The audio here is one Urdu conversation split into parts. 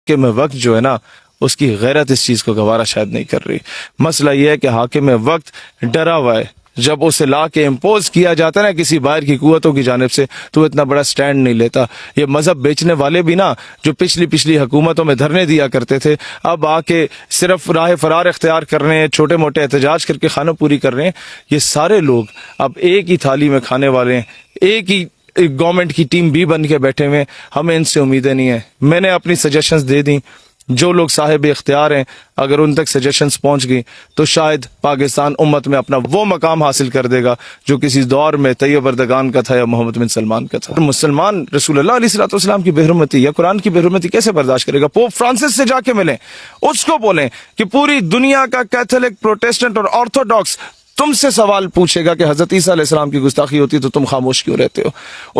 حاکم وقت جو ہے نا اس کی غیرت اس چیز کو گوارا شاید نہیں کر رہی. مسئلہ یہ ہے کہ حاکم وقت ڈرا ہوا ہے. جب اسے لا کے امپوز کیا جاتا ہے نا کسی باہر کی قوتوں کی جانب سے تو وہ اتنا بڑا سٹینڈ نہیں لیتا. یہ مذہب بیچنے والے بھی نا جو پچھلی حکومتوں میں دھرنے دیا کرتے تھے اب آ کے صرف راہ فرار اختیار کر رہے ہیں, چھوٹے موٹے احتجاج کر کے خانہ پوری کر رہے ہیں. یہ سارے لوگ اب ایک ہی تھالی میں کھانے والے ہیں, ایک ہی گورنمنٹ کی ٹیم بھی بن کے بیٹھے ہوئے. ہمیں ان سے امیدیں نہیں ہیں. میں نے اپنی سجیشنز دے دیں, جو لوگ صاحب اختیار ہیں اگر ان تک سجیشنز پہنچ گئی تو شاید پاکستان امت میں اپنا وہ مقام حاصل کر دے گا جو کسی دور میں طیب اردگان کا تھا یا محمد بن سلمان کا تھا. مسلمان رسول اللہ علیہ الصلوۃ والسلام کی بے حرمتی یا قرآن کی بے حرمتی کیسے برداشت کرے گا؟ پوپ فرانسس سے جا کے ملیں, اس کو بولیں کہ پوری دنیا کا کیتھولک, پروٹیسٹنٹ اور آرتھوڈاکس تم سے سوال پوچھے گا کہ حضرت عیسیٰ علیہ السلام کی گستاخی ہوتی تو تم خاموش کیوں رہتے ہو.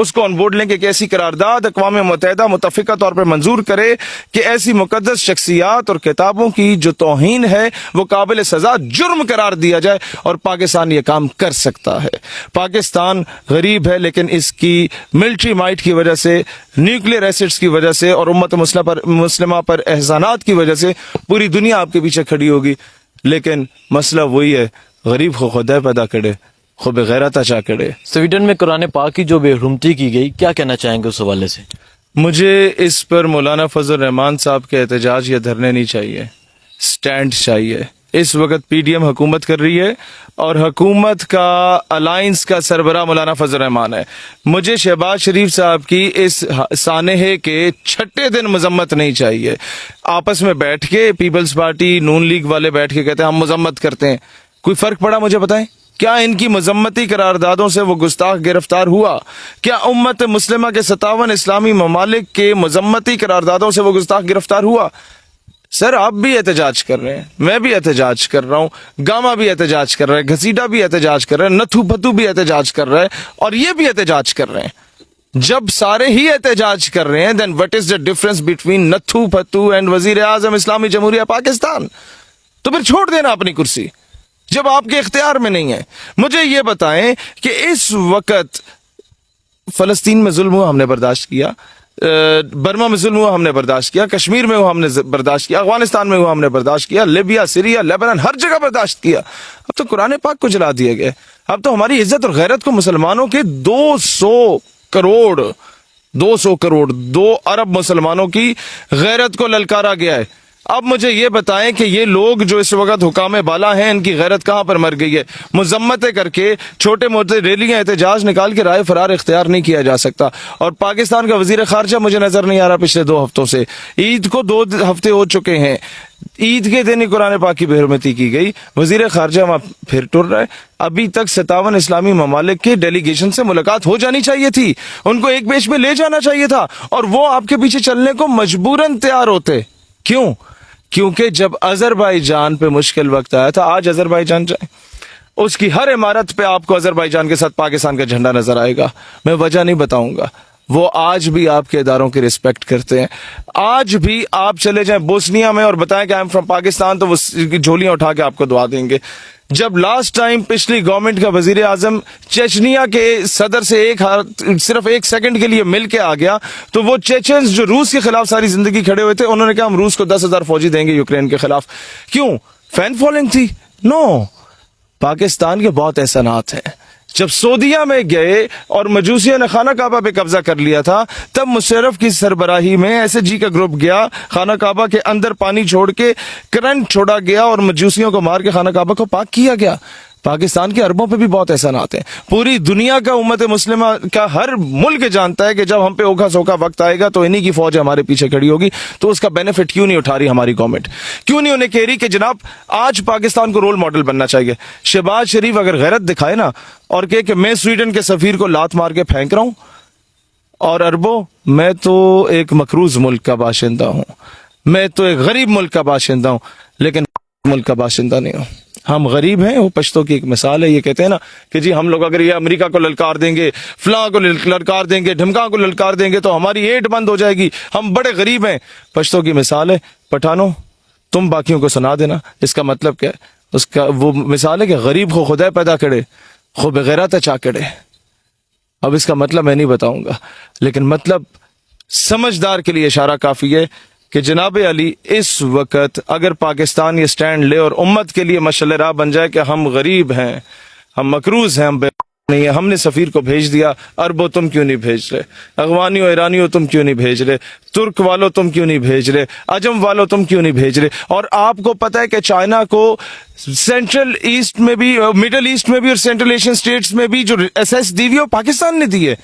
اس کو آن بورڈ لیں کہ ایسی قرارداد اقوام متحدہ متفقہ طور پر منظور کرے کہ ایسی مقدس شخصیات اور کتابوں کی جو توہین ہے وہ قابل سزا جرم قرار دیا جائے, اور پاکستان یہ کام کر سکتا ہے. پاکستان غریب ہے لیکن اس کی ملٹری مائٹ کی وجہ سے, نیوکلیئر ایسڈز کی وجہ سے اور امت مسلمہ پر احسانات کی وجہ سے پوری دنیا آپ کے پیچھے کھڑی ہوگی. لیکن مسئلہ وہی ہے, غریب کو خدا پیدا کرے, خو بغیرت اچا کرے. سویڈن میں قرآن پاک کی جو بے حرمتی کی گئی, کیا کہنا چاہیں گے اس حوالے سے؟ مجھے اس پر مولانا فضل الرحمان صاحب کے احتجاج یا دھرنے نہیں چاہیے, سٹینڈ چاہیے. اس وقت پی ڈی ایم حکومت کر رہی ہے اور حکومت کا الائنس کا سربراہ مولانا فضل الرحمان ہے. مجھے شہباز شریف صاحب کی اس سانحے کے چھٹے دن مذمت نہیں چاہیے. آپس میں بیٹھ کے پیپلز پارٹی نون لیگ والے بیٹھ کے کہتے ہیں ہم مذمت کرتے ہیں, کوئی فرق پڑا مجھے بتائیں؟ کیا ان کی مذمتی قراردادوں سے وہ گستاخ گرفتار ہوا؟ کیا امت مسلمہ کے 57 اسلامی ممالک کے مذمتی قراردادوں سے وہ گستاخ گرفتار ہوا؟ سر آپ بھی احتجاج کر رہے ہیں, میں بھی احتجاج کر رہا ہوں, گاما بھی احتجاج کر رہا ہے, گھسیٹا بھی احتجاج کر رہا ہے, نتھو پھتو بھی احتجاج کر رہا ہے, اور یہ بھی احتجاج کر رہے ہیں. جب سارے ہی احتجاج کر رہے ہیں then what is the difference between Nathu پھتو اینڈ وزیر اعظم اسلامی جمہوریہ پاکستان؟ تو پھر چھوڑ دینا اپنی کرسی جب آپ کے اختیار میں نہیں ہے. مجھے یہ بتائیں کہ اس وقت فلسطین میں ظلم ہوا ہم نے برداشت کیا, برما میں ظلم ہوا ہم نے برداشت کیا, کشمیر میں ہوا ہم نے برداشت کیا, افغانستان میں ہوا ہم نے برداشت کیا, لیبیا, سیریا, لیبنان, ہر جگہ برداشت کیا. اب تو قرآن پاک کو جلا دیا گیا. اب تو ہماری عزت اور غیرت کو مسلمانوں کے 200 کروڑ 2 ارب مسلمانوں کی غیرت کو للکارا گیا ہے. اب مجھے یہ بتائیں کہ یہ لوگ جو اس وقت حکام بالا ہیں ان کی غیرت کہاں پر مر گئی ہے؟ مذمتیں کر کے چھوٹے موٹے ریلیاں احتجاج نکال کے رائے فرار اختیار نہیں کیا جا سکتا. اور پاکستان کا وزیر خارجہ مجھے نظر نہیں آ رہا پچھلے 2 ہفتوں سے. عید کو 2 ہفتے ہو چکے ہیں, عید کے دن ہی قرآن پاک کی بے حرمتی کی گئی, وزیر خارجہ وہاں پھر ٹر رہا ہے. ابھی تک 57 اسلامی ممالک کے ڈیلیگیشن سے ملاقات ہو جانی چاہیے تھی, ان کو ایک پیش میں لے جانا چاہیے تھا, اور وہ آپ کے پیچھے چلنے کو مجبوراً تیار ہوتے. کیوں؟ کیونکہ جب آذربائیجان پہ مشکل وقت آیا تھا, آج آذربائیجان جائیں, اس کی ہر عمارت پہ آپ کو آذربائیجان کے ساتھ پاکستان کا جھنڈا نظر آئے گا. میں وجہ نہیں بتاؤں گا, وہ آج بھی آپ کے اداروں کی رسپیکٹ کرتے ہیں. آج بھی آپ چلے جائیں بوسنیا میں اور بتائیں کہ آئی ایم فرام پاکستان تو وہ جھولیاں اٹھا کے آپ کو دعا دیں گے. جب لاسٹ ٹائم پچھلی گورنمنٹ کا وزیر اعظم چیچنیا کے صدر سے صرف 1 سیکنڈ کے لیے مل کے آ گیا تو وہ چیچنز جو روس کے خلاف ساری زندگی کھڑے ہوئے تھے انہوں نے کہا ہم روس کو 10,000 فوجی دیں گے یوکرین کے خلاف. کیوں؟ فین فالوئنگ تھی؟ نو, پاکستان کے بہت احسانات ہیں. جب سعودیہ میں گئے اور مجوسیوں نے خانہ کعبہ پہ قبضہ کر لیا تھا تب مشرف کی سربراہی میں ایس ایچ جی کا گروپ گیا, خانہ کعبہ کے اندر پانی چھوڑ کے کرنٹ چھوڑا گیا اور مجوسیوں کو مار کے خانہ کعبہ کو پاک کیا گیا. پاکستان کے عربوں پہ بھی بہت احسانات ہیں. پوری دنیا کا امت مسلمہ کا ہر ملک جانتا ہے کہ جب ہم پہ اوکھا سوکھا وقت آئے گا تو انہی کی فوج ہمارے پیچھے کھڑی ہوگی. تو اس کا بینیفٹ کیوں نہیں اٹھا رہی ہماری گورنمنٹ؟ کیوں نہیں انہیں کہہ رہی کہ جناب آج پاکستان کو رول ماڈل بننا چاہیے؟ شہباز شریف اگر غیرت دکھائے نا اور کہے کہ میں سویڈن کے سفیر کو لات مار کے پھینک رہا ہوں, اور عربوں میں تو ایک مقروض ملک کا باشندہ ہوں, میں تو ایک غریب ملک کا باشندہ ہوں, لیکن ملک کا باشندہ نہیں ہوں. ہم غریب ہیں. وہ پشتوں کی ایک مثال ہے, یہ کہتے ہیں نا کہ جی ہم لوگ اگر یہ امریکہ کو للکار دیں گے, فلاں کو للکار دیں گے, ڈھمکا کو للکار دیں گے تو ہماری ایٹ بند ہو جائے گی, ہم بڑے غریب ہیں. پشتوں کی مثال ہے, پٹھانوں تم باقیوں کو سنا دینا. اس کا مطلب کیا ہے؟ اس کا وہ مثال ہے کہ غریب کو خدا پیدا کرے, خو بغیرت چا کرے. اب اس کا مطلب میں نہیں بتاؤں گا, لیکن مطلب سمجھدار کے لیے اشارہ کافی ہے. کہ جناب علی اس وقت اگر پاکستان یہ سٹینڈ لے اور امت کے لیے مشعل راہ بن جائے کہ ہم غریب ہیں، ہم مقروض ہیں، ہم بے نہیں ہے، ہم نے سفیر کو بھیج دیا، عربوں تم کیوں نہیں بھیج رہے، افغانیوں ایرانیوں تم کیوں نہیں بھیج رہے، ترک والوں تم کیوں نہیں بھیج رہے، عجم والوں تم کیوں نہیں بھیج رہے، اور آپ کو پتہ ہے کہ چائنا کو سینٹرل ایسٹ میں بھی، مڈل ایسٹ میں بھی اور سینٹرل ایشین سٹیٹس میں بھی جو ایسیس دی ہوئی ہے وہ پاکستان نے دی ہے۔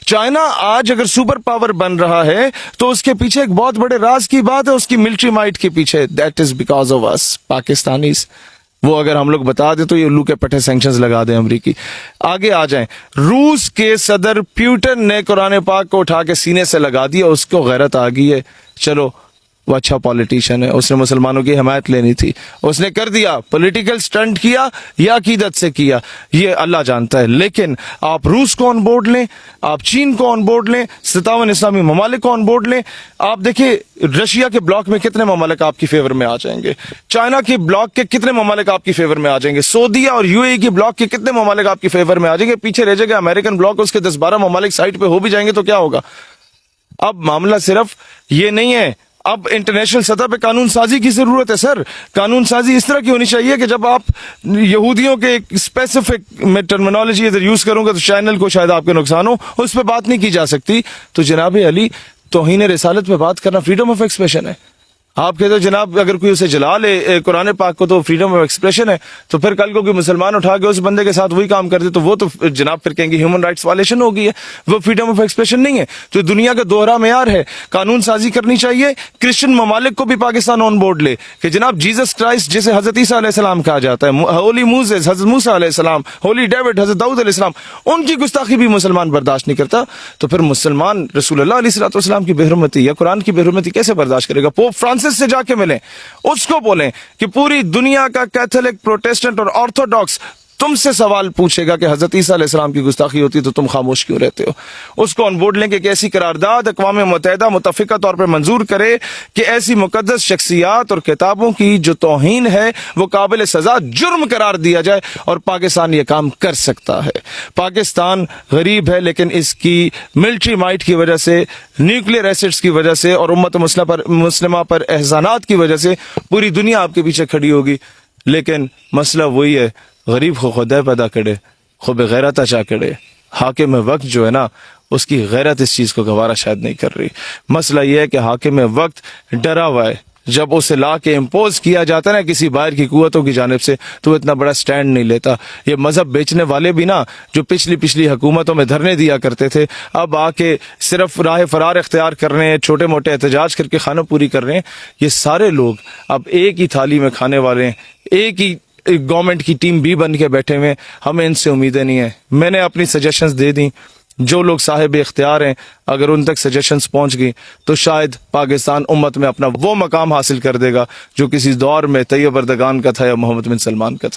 چائنا آج اگر سپر پاور بن رہا ہے تو اس کے پیچھے ایک بہت بڑے راز کی بات ہے، اس کی ملٹری مائٹ کے پیچھے، دیٹ از بیکاز آف اس پاکستانیز۔ وہ اگر ہم لوگ بتا دیں تو یہ الو کے پٹھے سینکشنز لگا دیں امریکی۔ آگے آ جائیں، روس کے صدر پیوٹن نے قرآن پاک کو اٹھا کے سینے سے لگا دیا، اس کو غیرت آ گئی ہے، چلو وہ اچھا پولیٹیشین ہے، اس نے مسلمانوں کی حمایت لینی تھی، اس نے کر دیا، پولیٹیکل سٹنٹ کیا یا عقیدت سے کیا یہ اللہ جانتا ہے، لیکن آپ روس کو آن بورڈ لیں، آپ چین کو آن بورڈ لیں، 57 اسلامی ممالک کو آن بورڈ لیں، آپ دیکھیں رشیا کے بلاک میں کتنے ممالک آپ کی فیور میں آ جائیں گے، چائنا کے بلاک کے کتنے ممالک آپ کی فیور میں آ جائیں گے، سعودیہ اور یو اے ای کے بلاک کے کتنے ممالک آپ کی فیور میں آ جائیں گے، پیچھے رہ جائے گا امریکن بلاک، اس کے 10-12 ممالک سائٹ پہ ہو بھی جائیں گے تو کیا ہوگا؟ اب معاملہ صرف یہ نہیں ہے، اب انٹرنیشنل سطح پہ قانون سازی کی ضرورت ہے سر۔ قانون سازی اس طرح کی ہونی چاہیے کہ جب آپ یہودیوں کے ایک اسپیسیفک میں ٹرمینالوجی ادھر یوز کروں گا تو چینل کو شاید آپ کے نقصان ہو، اس پہ بات نہیں کی جا سکتی، تو جناب علی توہین رسالت پہ بات کرنا فریڈم آف ایکسپریشن ہے۔ آپ کہتے ہو جناب اگر کوئی اسے جلا لے قرآن پاک کو تو فریڈم آف ایکسپریشن ہے، تو پھر کل کو کوئی مسلمان اٹھا کے اس بندے کے ساتھ وہی کام کر دے تو وہ تو جناب پھر کہیں گے ہیومن رائٹس وائلیشن ہو گئی ہے، وہ فریڈم آف ایکسپریشن نہیں ہے۔ تو دنیا کا دوہرا معیار ہے، قانون سازی کرنی چاہیے، کرسچن ممالک کو بھی پاکستان آن بورڈ لے کہ جناب جیسس کرائسٹ جسے حضرت عیسیٰ علیہ السلام کہا جاتا ہے، ہولی موسیز حضرت موسیٰ علیہ السلام، ہولی ڈیوڈ حضرت داؤد علیہ السلام، ان کی گستاخی بھی مسلمان برداشت نہیں کرتا، تو پھر مسلمان رسول اللہ علیہ السلام کی بے حرمتی یا قرآن کی بے حرمتی کیسے برداشت کرے گا؟ پوپ فرانسس سے جا کے ملیں، اس کو بولیں کہ پوری دنیا کا کیتھولک، پروٹیسٹنٹ اور آرتھوڈاکس تم سے سوال پوچھے گا کہ حضرت عیسیٰ علیہ السلام کی گستاخی ہوتی تو تم خاموش کیوں رہتے ہو؟ اس کو آن بورڈ لیں کہ ایسی قرارداد اقوام متحدہ متفقہ طور پر منظور کرے کہ ایسی مقدس شخصیات اور کتابوں کی جو توہین ہے وہ قابل سزا جرم قرار دیا جائے، اور پاکستان یہ کام کر سکتا ہے۔ پاکستان غریب ہے لیکن اس کی ملٹری مائٹ کی وجہ سے، نیوکلیر ایسٹس کی وجہ سے اور امت مسلمہ پر احسانات کی وجہ سے پوری دنیا آپ کے پیچھے کھڑی ہوگی، لیکن مسئلہ وہی ہے، غریب کو خدا پیدا کرے، خوب غیرت اچا کرے۔ حاکم وقت جو ہے نا اس کی غیرت اس چیز کو گوارا شاید نہیں کر رہی۔ مسئلہ یہ ہے کہ حاکم وقت ڈرا ہوا ہے، جب اسے لا کے امپوز کیا جاتا ہے نا کسی باہر کی قوتوں کی جانب سے تو وہ اتنا بڑا سٹینڈ نہیں لیتا۔ یہ مذہب بیچنے والے بھی نا جو پچھلی حکومتوں میں دھرنے دیا کرتے تھے، اب آ کے صرف راہ فرار اختیار کر رہے ہیں، چھوٹے موٹے احتجاج کر کے خانہ پوری کر رہے ہیں، یہ سارے لوگ اب ایک ہی تھالی میں کھانے والے ہیں، ایک ہی گورنمنٹ کی ٹیم بھی بن کے بیٹھے ہوئے، ہمیں ان سے امیدیں نہیں ہیں۔ میں نے اپنی سجیشنز دے دیں، جو لوگ صاحب اختیار ہیں اگر ان تک سجیشنز پہنچ گئی تو شاید پاکستان امت میں اپنا وہ مقام حاصل کر دے گا جو کسی دور میں طیب اردگان کا تھا یا محمد بن سلمان کا تھا۔